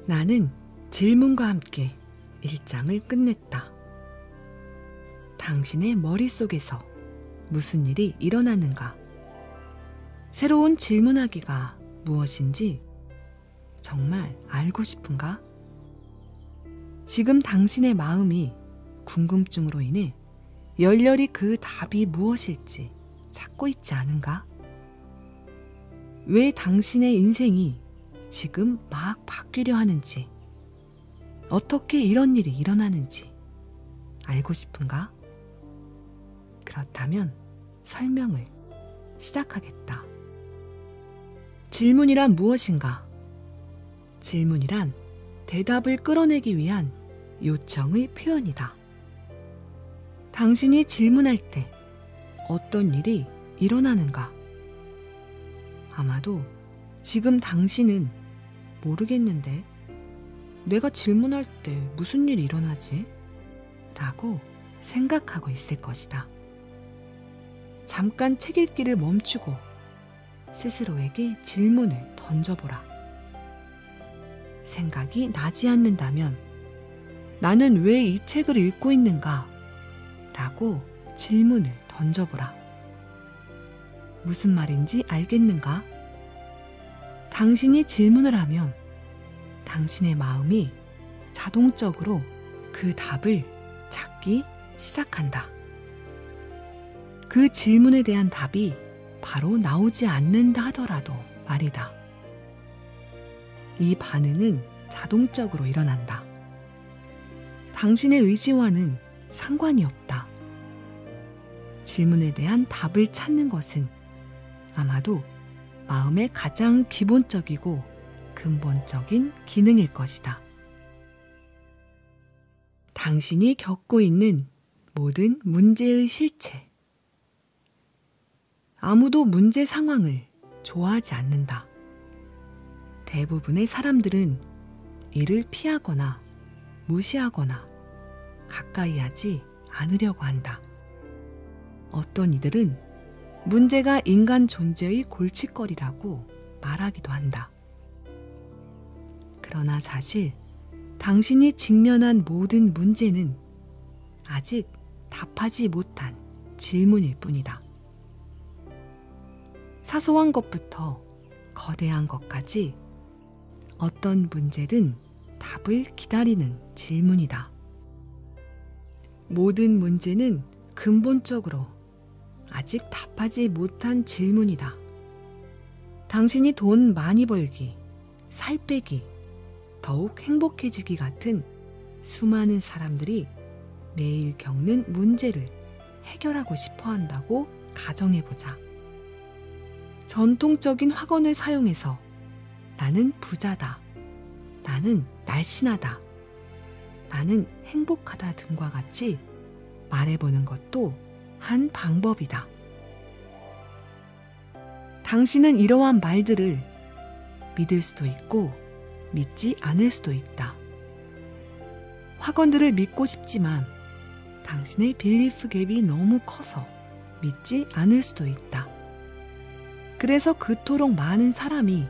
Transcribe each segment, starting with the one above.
나는 질문과 함께 일장을 끝냈다. 당신의 머릿속에서 무슨 일이 일어나는가? 새로운 질문하기가 무엇인지 정말 알고 싶은가? 지금 당신의 마음이 궁금증으로 인해 열렬히 그 답이 무엇일지 찾고 있지 않은가? 왜 당신의 인생이 지금 막 바뀌려 하는지, 어떻게 이런 일이 일어나는지 알고 싶은가? 그렇다면 설명을 시작하겠다. 질문이란 무엇인가? 질문이란 대답을 끌어내기 위한 요청의 표현이다. 당신이 질문할 때 어떤 일이 일어나는가? 아마도 지금 당신은 모르겠는데 내가 질문할 때 무슨 일이 일어나지? 라고 생각하고 있을 것이다. 잠깐 책 읽기를 멈추고 스스로에게 질문을 던져보라. 생각이 나지 않는다면 나는 왜 이 책을 읽고 있는가? 라고 질문을 던져보라. 무슨 말인지 알겠는가? 당신이 질문을 하면 당신의 마음이 자동적으로 그 답을 찾기 시작한다. 그 질문에 대한 답이 바로 나오지 않는다 하더라도 말이다. 이 반응은 자동적으로 일어난다. 당신의 의지와는 상관이 없다. 질문에 대한 답을 찾는 것은 아마도 마음의 가장 기본적이고 근본적인 기능일 것이다. 당신이 겪고 있는 모든 문제의 실체. 아무도 문제 상황을 좋아하지 않는다. 대부분의 사람들은 이를 피하거나 무시하거나 가까이 하지 않으려고 한다. 어떤 이들은 문제가 인간 존재의 골칫거리라고 말하기도 한다. 그러나 사실 당신이 직면한 모든 문제는 아직 답하지 못한 질문일 뿐이다. 사소한 것부터 거대한 것까지 어떤 문제든 답을 기다리는 질문이다. 모든 문제는 근본적으로 아직 답하지 못한 질문이다. 당신이 돈 많이 벌기, 살 빼기, 더욱 행복해지기 같은 수많은 사람들이 매일 겪는 문제를 해결하고 싶어 한다고 가정해보자. 전통적인 확언을 사용해서 나는 부자다, 나는 날씬하다, 나는 행복하다 등과 같이 말해보는 것도 한 방법이다. 당신은 이러한 말들을 믿을 수도 있고 믿지 않을 수도 있다. 확언들을 믿고 싶지만 당신의 빌리프 갭이 너무 커서 믿지 않을 수도 있다. 그래서 그토록 많은 사람이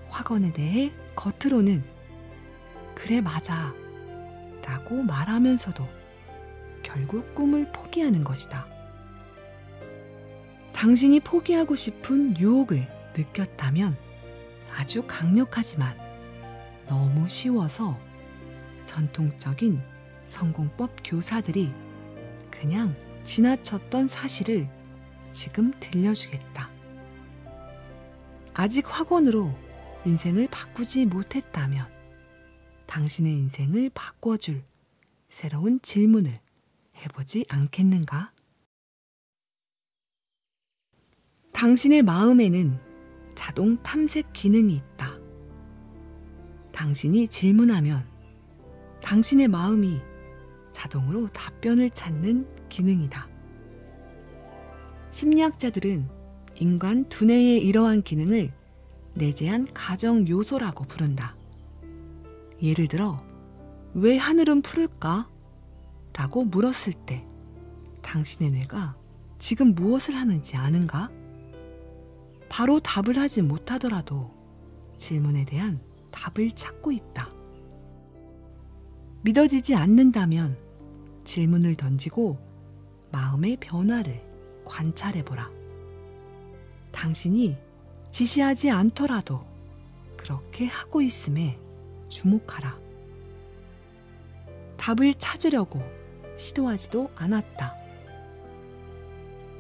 확언에 대해 겉으로는 그래 맞아 라고 말하면서도 결국 꿈을 포기하는 것이다. 당신이 포기하고 싶은 유혹을 느꼈다면 아주 강력하지만 너무 쉬워서 전통적인 성공법 교사들이 그냥 지나쳤던 사실을 지금 들려주겠다. 아직 확언으로 인생을 바꾸지 못했다면 당신의 인생을 바꿔줄 새로운 질문을 해보지 않겠는가? 당신의 마음에는 자동 탐색 기능이 있다. 당신이 질문하면 당신의 마음이 자동으로 답변을 찾는 기능이다. 심리학자들은 인간 두뇌의 이러한 기능을 내재한 가정 요소라고 부른다. 예를 들어, 왜 하늘은 푸를까? 라고 물었을 때 당신의 뇌가 지금 무엇을 하는지 아는가? 바로 답을 하지 못하더라도 질문에 대한 답을 찾고 있다. 믿어지지 않는다면 질문을 던지고 마음의 변화를 관찰해보라. 당신이 지시하지 않더라도 그렇게 하고 있음에 주목하라. 답을 찾으려고 시도하지도 않았다.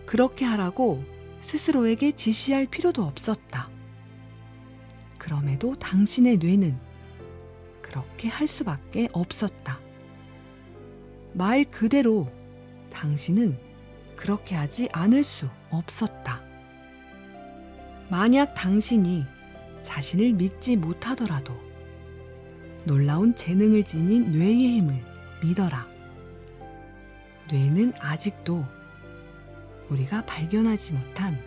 그렇게 하라고 스스로에게 지시할 필요도 없었다. 그럼에도 당신의 뇌는 그렇게 할 수밖에 없었다. 말 그대로 당신은 그렇게 하지 않을 수 없었다. 만약 당신이 자신을 믿지 못하더라도 놀라운 재능을 지닌 뇌의 힘을 믿어라. 뇌는 아직도 우리가 발견하지 못한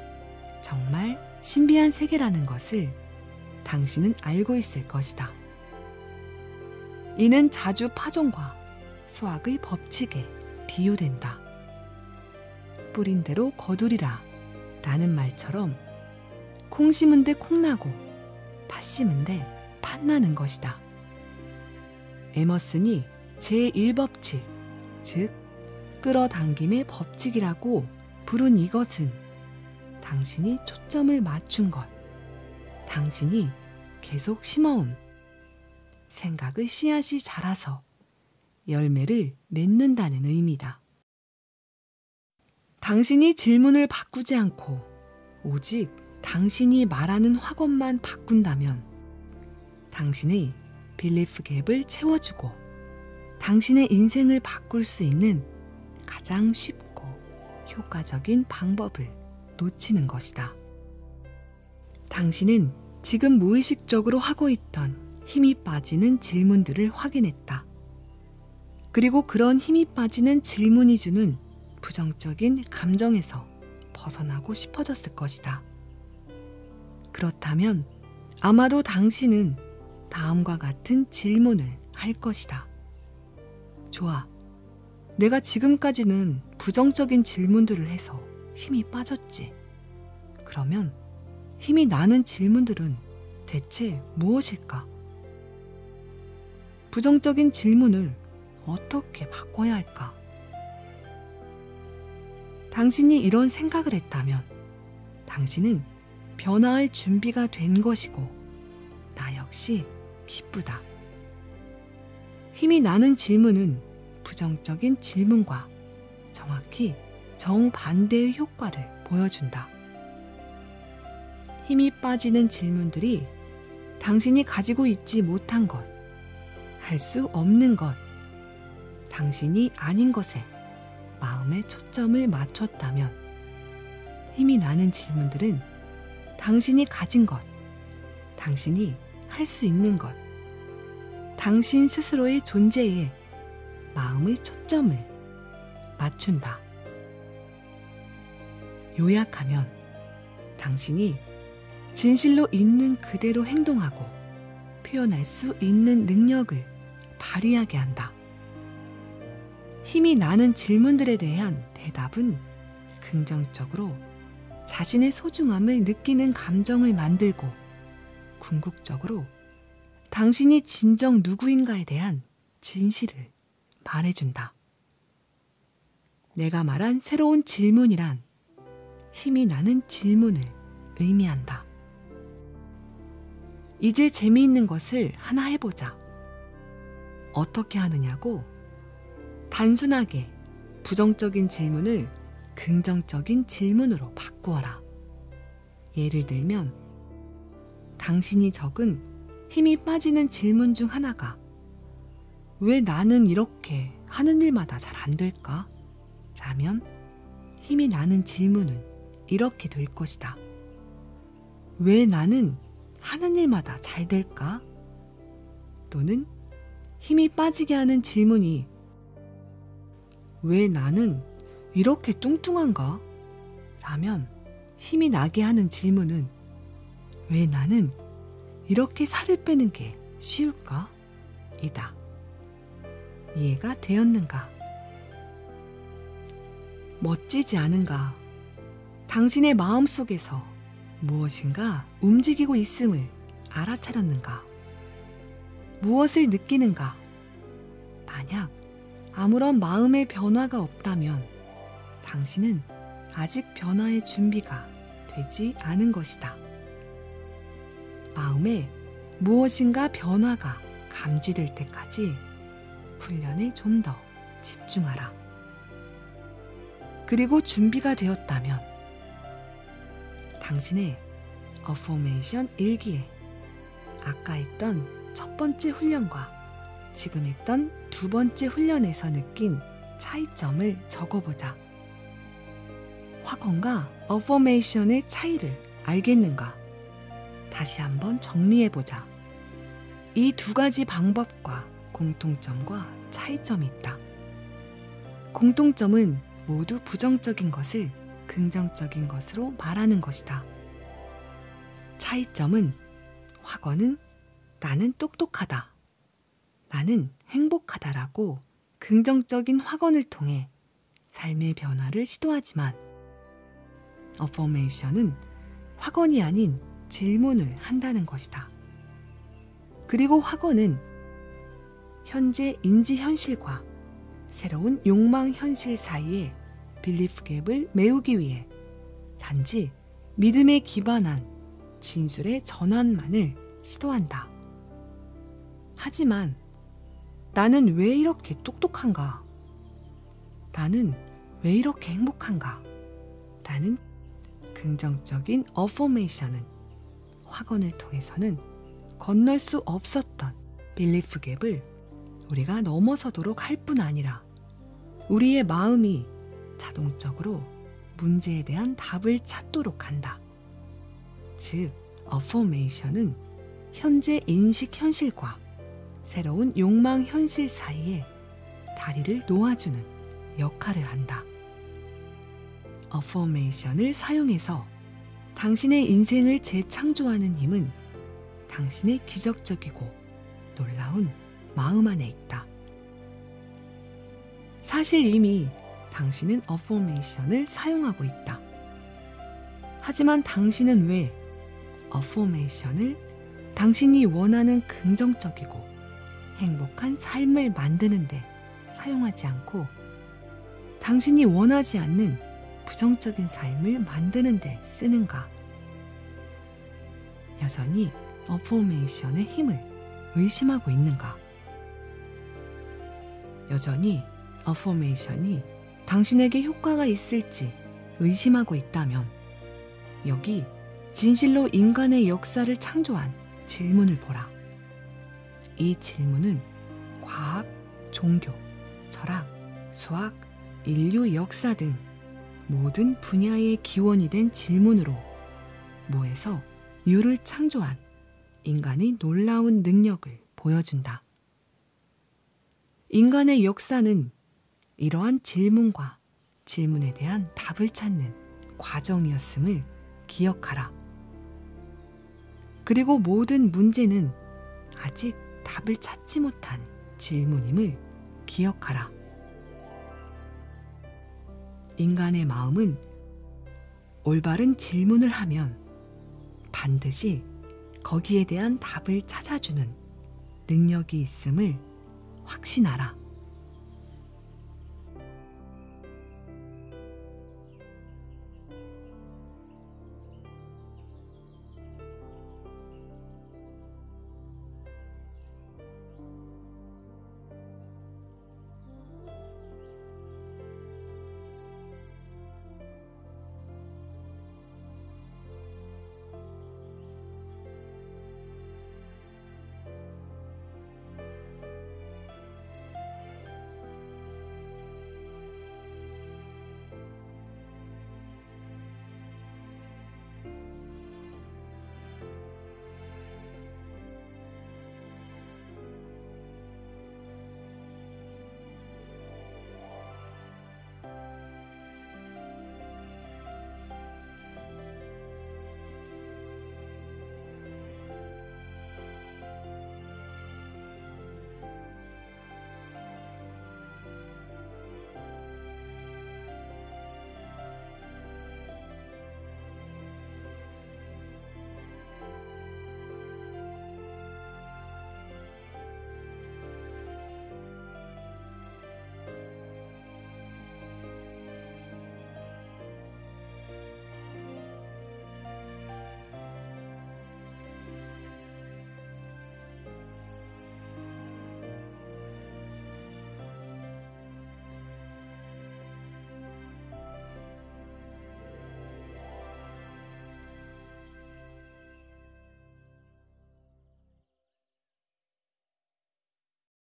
정말 신비한 세계라는 것을 당신은 알고 있을 것이다. 이는 자주 파종과 수학의 법칙에 비유된다. 뿌린 대로 거두리라 라는 말처럼 콩 심은 데 콩 나고 팥 심은 데 팥 나는 것이다. 에머슨이 제1법칙, 즉 끌어당김의 법칙이라고 부른 이것은 당신이 초점을 맞춘 것, 당신이 계속 심어온 생각의 씨앗이 자라서 열매를 맺는다는 의미다. 당신이 질문을 바꾸지 않고 오직 당신이 말하는 확언만 바꾼다면 당신의 빌리프 갭을 채워주고 당신의 인생을 바꿀 수 있는 가장 쉽고 효과적인 방법을 놓치는 것이다. 당신은 지금 무의식적으로 하고 있던 힘이 빠지는 질문들을 확인했다. 그리고 그런 힘이 빠지는 질문이 주는 부정적인 감정에서 벗어나고 싶어졌을 것이다. 그렇다면 아마도 당신은 다음과 같은 질문을 할 것이다. 좋아. 내가 지금까지는 부정적인 질문들을 해서 힘이 빠졌지. 그러면 힘이 나는 질문들은 대체 무엇일까? 부정적인 질문을 어떻게 바꿔야 할까? 당신이 이런 생각을 했다면 당신은 변화할 준비가 된 것이고 나 역시 기쁘다. 힘이 나는 질문은 부정적인 질문과 정확히 정반대의 효과를 보여준다. 힘이 빠지는 질문들이 당신이 가지고 있지 못한 것, 할 수 없는 것, 당신이 아닌 것에 마음의 초점을 맞췄다면 힘이 나는 질문들은 당신이 가진 것, 당신이 할 수 있는 것, 당신 스스로의 존재에 마음의 초점을 맞춘다. 요약하면 당신이 진실로 있는 그대로 행동하고 표현할 수 있는 능력을 발휘하게 한다. 힘이 나는 질문들에 대한 대답은 긍정적으로 자신의 소중함을 느끼는 감정을 만들고 궁극적으로 당신이 진정 누구인가에 대한 진실을 말해준다. 내가 말한 새로운 질문이란 힘이 나는 질문을 의미한다. 이제 재미있는 것을 하나 해보자. 어떻게 하느냐고? 단순하게 부정적인 질문을 긍정적인 질문으로 바꾸어라. 예를 들면 당신이 적은 힘이 빠지는 질문 중 하나가 왜 나는 이렇게 하는 일마다 잘 안 될까? 라면 힘이 나는 질문은 이렇게 될 것이다. 왜 나는 하는 일마다 잘 될까? 또는 힘이 빠지게 하는 질문이 왜 나는 이렇게 뚱뚱한가? 라면 힘이 나게 하는 질문은 왜 나는 이렇게 살을 빼는 게 쉬울까? 이다. 이해가 되었는가? 멋지지 않은가? 당신의 마음속에서 무엇인가 움직이고 있음을 알아차렸는가? 무엇을 느끼는가? 만약 아무런 마음의 변화가 없다면 당신은 아직 변화의 준비가 되지 않은 것이다. 마음에 무엇인가 변화가 감지될 때까지 훈련에 좀 더 집중하라. 그리고 준비가 되었다면 당신의 어포메이션 일기에 아까 했던 첫 번째 훈련과 지금 했던 두 번째 훈련에서 느낀 차이점을 적어보자. 확언과 어포메이션의 차이를 알겠는가? 다시 한번 정리해보자. 이 두 가지 방법과 공통점과 차이점이 있다. 공통점은 모두 부정적인 것을 긍정적인 것으로 말하는 것이다. 차이점은 확언은 나는 똑똑하다, 나는 행복하다라고 긍정적인 확언을 통해 삶의 변화를 시도하지만 어포메이션은 확언이 아닌 질문을 한다는 것이다. 그리고 확언은 현재 인지 현실과 새로운 욕망 현실 사이의 빌리프 갭을 메우기 위해 단지 믿음에 기반한 진술의 전환만을 시도한다. 하지만 나는 왜 이렇게 똑똑한가? 나는 왜 이렇게 행복한가? 라는 긍정적인 어포메이션은 확언을 통해서는 건널 수 없었던 빌리프 갭을 우리가 넘어서도록 할 뿐 아니라 우리의 마음이 자동적으로 문제에 대한 답을 찾도록 한다. 즉, 어포메이션은 현재 인식 현실과 새로운 욕망 현실 사이에 다리를 놓아주는 역할을 한다. 어포메이션을 사용해서 당신의 인생을 재창조하는 힘은 당신의 기적적이고 놀라운 마음 안에 있다. 사실 이미 당신은 어포메이션을 사용하고 있다. 하지만 당신은 왜 어포메이션을 당신이 원하는 긍정적이고 행복한 삶을 만드는 데 사용하지 않고 당신이 원하지 않는 부정적인 삶을 만드는 데 쓰는가? 여전히 어포메이션의 힘을 의심하고 있는가? 여전히 어포메이션이 당신에게 효과가 있을지 의심하고 있다면 여기 진실로 인간의 역사를 창조한 질문을 보라. 이 질문은 과학, 종교, 철학, 수학, 인류 역사 등 모든 분야의 기원이 된 질문으로 무에서 유를 창조한 인간의 놀라운 능력을 보여준다. 인간의 역사는 이러한 질문과 질문에 대한 답을 찾는 과정이었음을 기억하라. 그리고 모든 문제는 아직 답을 찾지 못한 질문임을 기억하라. 인간의 마음은 올바른 질문을 하면 반드시 거기에 대한 답을 찾아주는 능력이 있음을 확신하라.